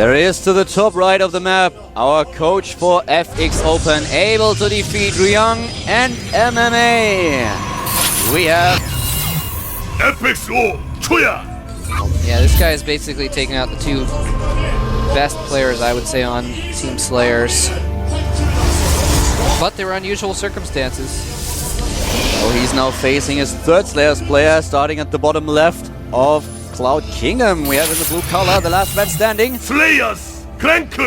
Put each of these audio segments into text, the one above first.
There is to the top right of the map our coach for FXOpen, able to defeat Ryung and MMA. We have FXO Choya. Yeah, this guy is basically taking out the two best players, I would say, on Team Slayers. But there were unusual circumstances. So he's now facing his third Slayers player, starting at the bottom left of Cloud Kingdom. We have in the blue color the last man standing. Slayers Crank.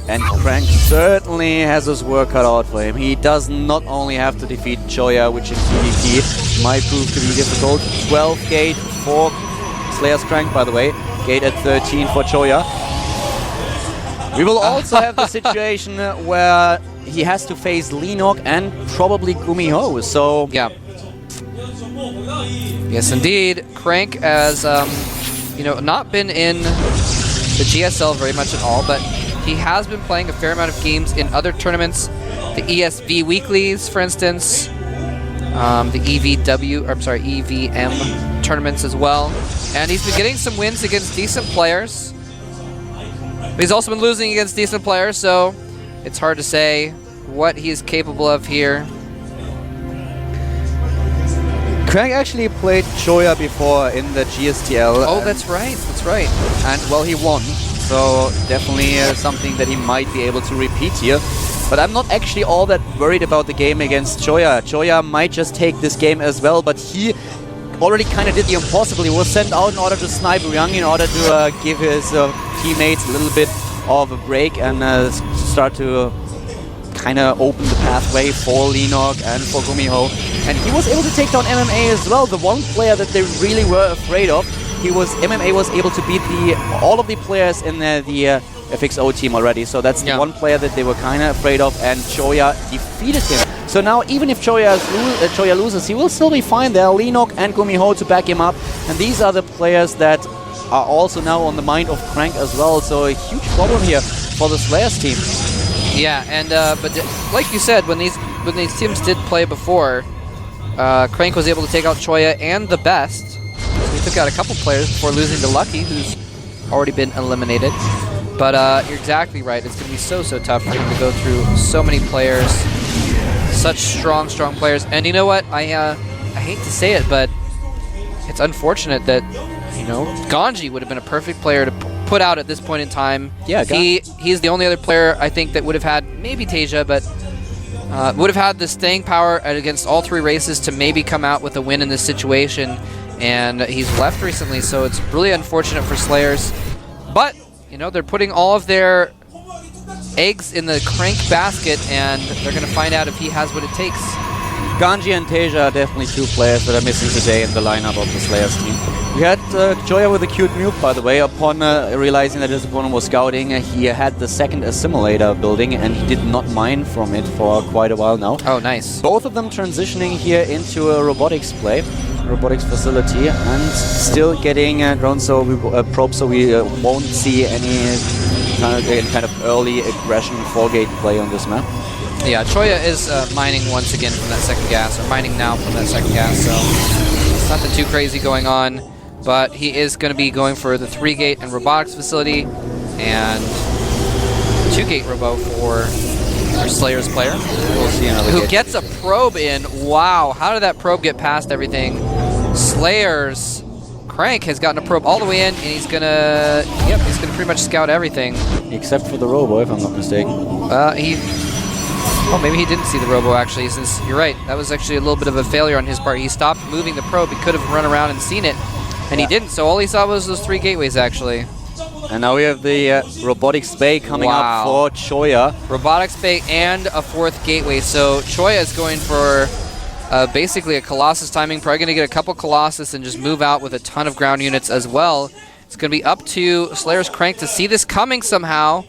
And Crank certainly has his work cut out for him. He does not only have to defeat Choya, which in PvP might prove to be difficult. 12 gate for Slayers Crank, by the way. Gate at 13 for Choya. We will also have the situation where he has to face Lenok and probably Gumiho. So yeah. Yes, indeed. Crank has, you know, not been in the GSL very much at all, but he has been playing a fair amount of games in other tournaments, the ESV weeklies, for instance, the EVM tournaments as well, and he's been getting some wins against decent players. But he's also been losing against decent players, so it's hard to say what he is capable of here. Crank actually played Choya before in the GSTL. Oh, that's right. That's right. And, well, he won. So definitely something that he might be able to repeat here. But I'm not actually all that worried about the game against Choya. Choya might just take this game as well, but he already kind of did the impossible. He was sent out in order to snipe Ryung, in order to give his teammates a little bit of a break and start to kind of open the pathway for Lenok and for Gumiho. And he was able to take down MMA as well, the one player that they really were afraid of. MMA was able to beat all of the players in the FXO team already, so that's the one player that they were kind of afraid of, and Choya defeated him. So now, even if Choya loses, he will still be fine. There are Lenok and Gumiho to back him up, and these are the players that are also now on the mind of Crank as well, so a huge problem here for the Slayers team. Yeah, and but like you said, when these teams did play before, Crank was able to take out Choya and the best. So he took out a couple players before losing to Lucky, who's already been eliminated. But you're exactly right. It's going to be so tough for him to go through so many players, such strong players. And you know what? I hate to say it, but it's unfortunate that, you know, Ganji would have been a perfect player to put out at this point in time. Yeah, he's the only other player I think that would have had, maybe Tasia, but would have had the staying power against all three races to maybe come out with a win in this situation. And he's left recently, so it's really unfortunate for Slayers. But, you know, they're putting all of their eggs in the Crank basket, and they're going to find out if he has what it takes. Ganji and Tasia are definitely two players that are missing today in the lineup of the Slayers team. We had Choya with a cute nuke, by the way. Upon realizing that his opponent was scouting, he had the second assimilator building, and he did not mine from it for quite a while now. Oh, nice. Both of them transitioning here into a robotics play, robotics facility, and still getting drones, so probes, so we won't see any kind of early aggression 4-gate play on this map. Yeah, Choya is mining once again from that second gas, or mining now from that second gas, so it's nothing too crazy going on. But he is going to be going for the 3-gate and robotics facility, and 2-gate robo for our Slayers player. We'll see another who gets a probe in. Wow, how did that probe get past everything? Slayers Crank has gotten a probe all the way in, and he's gonna pretty much scout everything. Except for the robo, if I'm not mistaken. Oh, maybe he didn't see the robo, actually, since you're right. That was actually a little bit of a failure on his part. He stopped moving the probe. He could have run around and seen it, and he didn't. So all he saw was those 3 gateways, actually. And now we have the robotics bay coming up for Choya. Robotics bay and a 4th gateway. So Choya is going for basically a Colossus timing. Probably going to get a couple Colossus and just move out with a ton of ground units as well. It's going to be up to Slayers Crank to see this coming somehow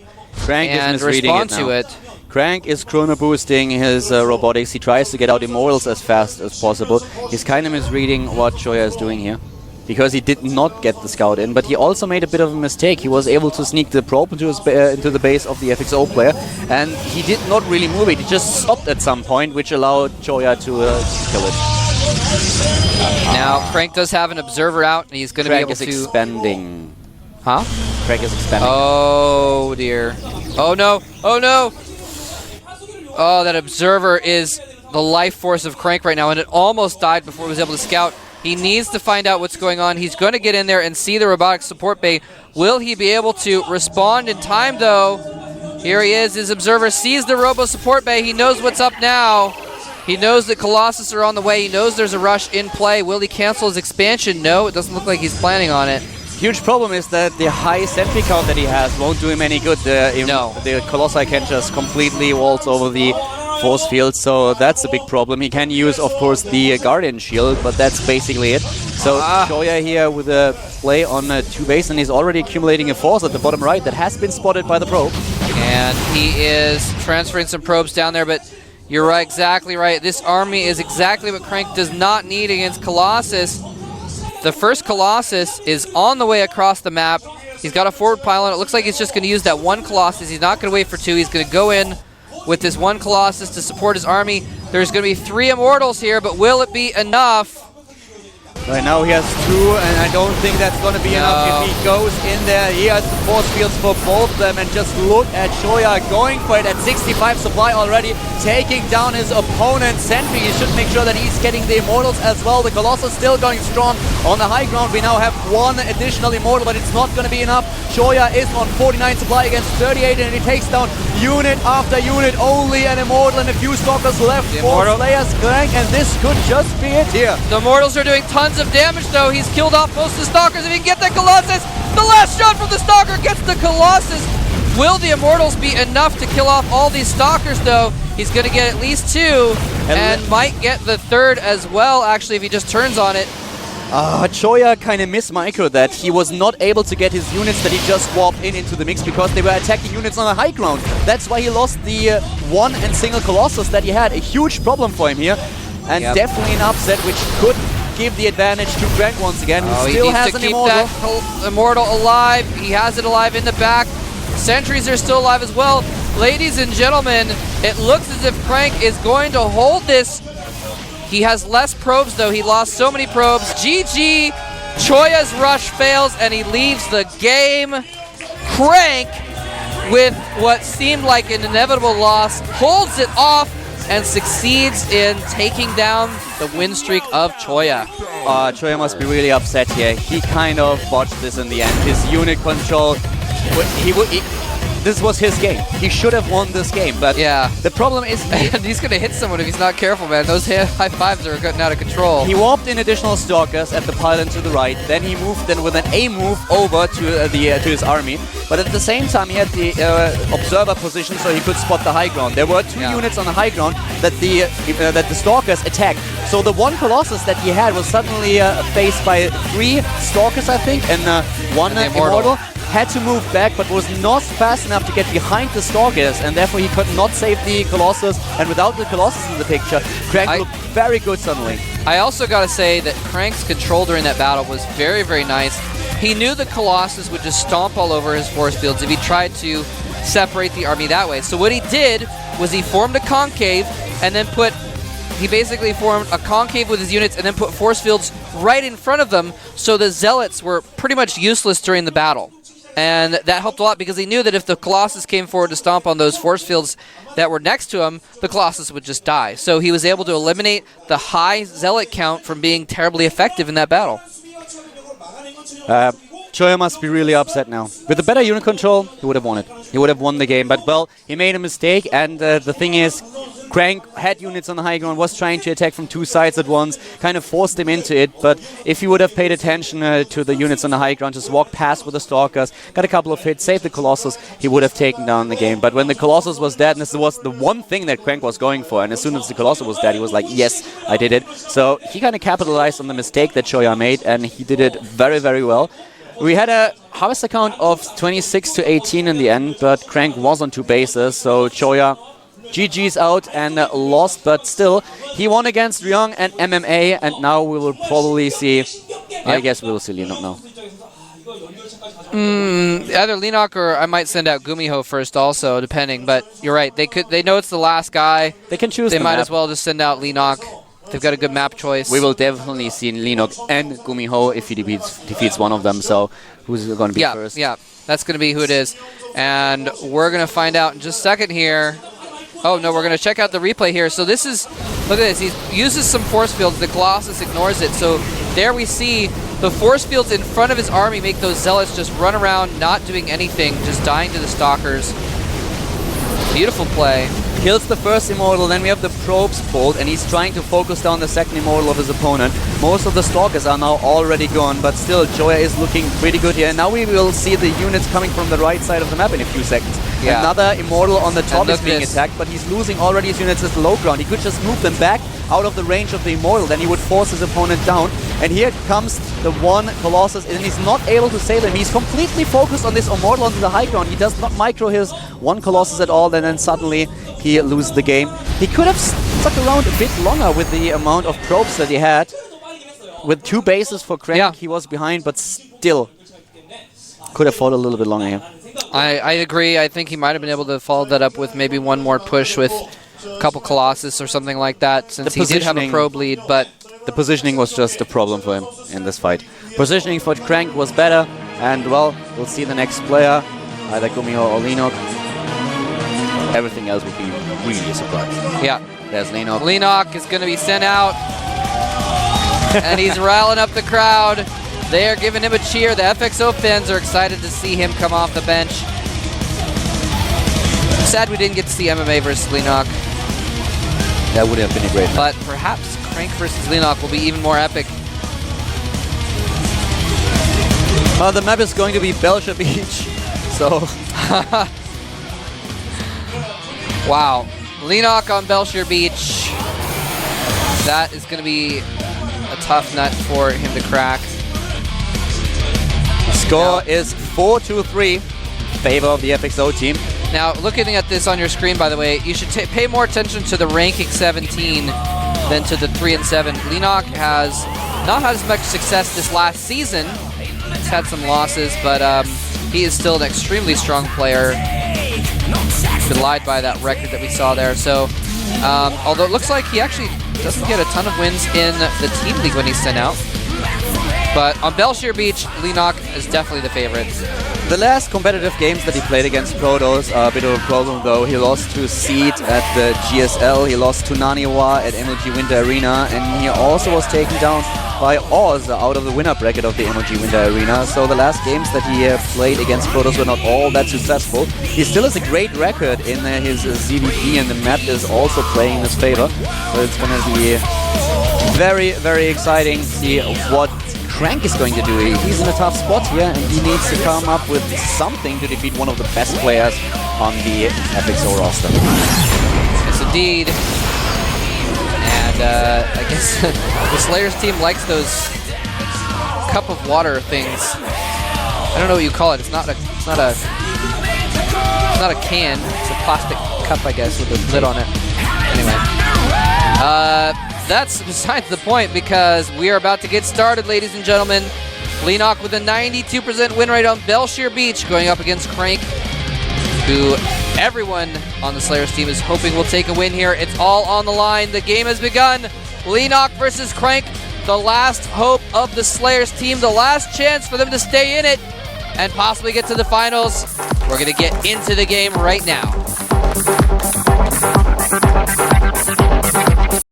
and respond to it. Crank is chrono boosting his robotics. He tries to get out Immortals as fast as possible. He's kind of misreading what Choya is doing here, because he did not get the scout in, but he also made a bit of a mistake. He was able to sneak the probe into the base of the FXO player, and he did not really move it. He just stopped at some point, which allowed Choya to kill it. Now, Crank does have an observer out, and he's going to be able to... expanding. Huh? Crank is expanding. Oh, dear. Oh, no. Oh, no. Oh, that Observer is the life force of Crank right now, and it almost died before he was able to scout. He needs to find out what's going on. He's going to get in there and see the robotic support bay. Will he be able to respond in time, though? Here he is. His Observer sees the robo support bay. He knows what's up now. He knows that Colossus are on the way. He knows there's a rush in play. Will he cancel his expansion? No, it doesn't look like he's planning on it. Huge problem is that the high sentry count that he has won't do him any good. The Colossi can just completely waltz over the force field, so that's a big problem. He can use, of course, the Guardian Shield, but that's basically it. So Choya here with a play on 2 base, and he's already accumulating a force at the bottom right that has been spotted by the probe. And he is transferring some probes down there, but you're right, exactly right. This army is exactly what Crank does not need against Colossus. The first Colossus is on the way across the map. He's got a forward pylon. It looks like he's just going to use that one Colossus. He's not going to wait for 2. He's going to go in with this one Colossus to support his army. There's going to be 3 Immortals here, but will it be enough? Right now he has 2, and I don't think that's going to be enough. If he goes in there, he has the force fields for both of them, and just look at Choya going for it at 65 supply already, taking down his opponent Sentry. He should make sure that he's getting the Immortals as well. The Colossus still going strong on the high ground. We now have 1 additional Immortal, but it's not going to be enough. Choya is on 49 supply against 38, and he takes down unit after unit. Only an Immortal and a few Stalkers left for Slayer's Crank, and this could just be it here. The Immortals are doing tons of damage, though. He's killed off most of the Stalkers. If he can get that Colossus, the last shot from the Stalker gets the Colossus. Will the Immortals be enough to kill off all these Stalkers, though? He's going to get at least 2, and might get the 3rd as well, actually, if he just turns on it. Choya kind of missed-microed that. He was not able to get his units that he just warped into the mix because they were attacking units on the high ground. That's why he lost the 1 and single Colossus that he had. A huge problem for him here, and definitely an upset which could give the advantage to Crank once again. He still has an Immortal. That Immortal alive. He has it alive in the back. Sentries are still alive as well. Ladies and gentlemen, it looks as if Crank is going to hold this. He has less probes, though. He lost so many probes. GG. Choya's rush fails, and he leaves the game. Crank, with what seemed like an inevitable loss, holds it off and succeeds in taking down the win streak of Choya. Choya must be really upset here. He kind of botched this in the end. His unit control, this was his game. He should have won this game, but the problem is he's going to hit someone if he's not careful, man. Those high fives are getting out of control. He warped in additional Stalkers at the pylon to the right, then he moved with an A move over to his army, but at the same time he had the observer position so he could spot the high ground. There were 2 units on the high ground that the Stalkers attacked. So the 1 Colossus that he had was suddenly faced by 3 Stalkers, I think, and 1 Immortal. Had to move back, but was not fast enough to get behind the Stalkers, and therefore he could not save the Colossus. And without the Colossus in the picture, Crank looked very good suddenly. I also got to say that Crank's control during that battle was very, very nice. He knew the Colossus would just stomp all over his force fields if he tried to separate the army that way. So what he did was he formed a concave and then he basically formed a concave with his units and then put force fields right in front of them, so the Zealots were pretty much useless during the battle. And that helped a lot because he knew that if the Colossus came forward to stomp on those force fields that were next to him, the Colossus would just die. So he was able to eliminate the high Zealot count from being terribly effective in that battle. Choya must be really upset now. With a better unit control, he would have won it. He would have won the game. But, well, he made a mistake, and the thing is, Crank had units on the high ground, was trying to attack from 2 sides at once, kind of forced him into it, but if he would have paid attention to the units on the high ground, just walked past with the Stalkers, got a couple of hits, saved the Colossus, he would have taken down the game. But when the Colossus was dead, and this was the one thing that Crank was going for, and as soon as the Colossus was dead, he was like, yes, I did it. So he kind of capitalized on the mistake that Choya made, and he did it very, very well. We had a harvest account of 26 to 18 in the end, but Crank was on 2 bases, so Choya GG's out and lost, but still, he won against Ryong and MMA, and now we will probably see, I guess we will see Linok now. Either Linok or I might send out Gumiho first also, depending, but you're right, they know it's the last guy. They can choose They might as well just send out Linok. They've got a good map choice. We will definitely see Linok and Gumiho if he defeats one of them. So who's going to be first? Yeah, that's going to be who it is. And we're going to find out in just a second here. Oh, no, we're going to check out the replay here. So this is, look at this. He uses some force fields. The Colossus ignores it. So there we see the force fields in front of his army make those Zealots just run around, not doing anything, just dying to the Stalkers. Beautiful play. Kills the first Immortal, then we have the probes pulled, and he's trying to focus down the second Immortal of his opponent. Most of the Stalkers are now already gone, but still, Joya is looking pretty good here. And now we will see the units coming from the right side of the map in a few seconds. Yeah. Another Immortal on the top is being attacked, but he's losing already his units at the low ground. He could just move them back out of the range of the Immortal, then he would force his opponent down. And here comes the one Colossus, and he's not able to save him. He's completely focused on this Immortal on the high ground. He does not micro his one Colossus at all, and then suddenly he loses the game. He could have stuck around a bit longer with the amount of probes that he had. With 2 bases for Crank, he was behind, but still could have fought a little bit longer here. I agree. I think he might have been able to follow that up with maybe one more push with a couple Colossus or something like that, since he did have a probe lead, but the positioning was just a problem for him in this fight. Positioning for Crank was better, and well, we'll see the next player, either Gumiho or Linok. Everything else would be really a surprise. Yeah. There's Linok. Linok is going to be sent out, and he's riling up the crowd. They are giving him a cheer. The FXO fans are excited to see him come off the bench. Sad we didn't get to see MMA versus Linok. That would have been a great match. But perhaps Crank versus Linok will be even more epic. The map is going to be Belcher Beach, so... Wow. Linok on Belcher Beach. That is going to be a tough nut for him to crack. Score is 4-3 in favor of the FXO team. Now, looking at this on your screen, by the way, you should pay more attention to the ranking 17 than to the 3 and 7. Linok has not had as much success this last season. He's had some losses, but he is still an extremely strong player. Belied by that record that we saw there. So, although it looks like he actually doesn't get a ton of wins in the team league when he's sent out. But on Belcher Beach, Linok is definitely the favorite. The last competitive games that he played against Protoss are a bit of a problem, though. He lost to Seed at the GSL, he lost to Naniwa at MLG Winter Arena, and he also was taken down by Oz out of the winner bracket of the MLG Winter Arena. So the last games that he played against Protoss were not all that successful. He still has a great record in his ZVP, and the map is also playing in his favor. So it's going to be very, very exciting to see what Crank is going to do. He's in a tough spot here, and he needs to come up with something to defeat one of the best players on the FXO roster. Yes, indeed. And I guess the Slayers team likes those cup of water things. I don't know what you call it. It's not a can. It's a plastic cup, I guess, with a lid on it. Anyway. That's besides the point, because we are about to get started, ladies and gentlemen. Linok with a 92% win rate on Belcher Beach, going up against Crank, who everyone on the Slayers team is hoping will take a win here. It's all on the line. The game has begun. Linok versus Crank, the last hope of the Slayers team, the last chance for them to stay in it and possibly get to the finals. We're going to get into the game right now.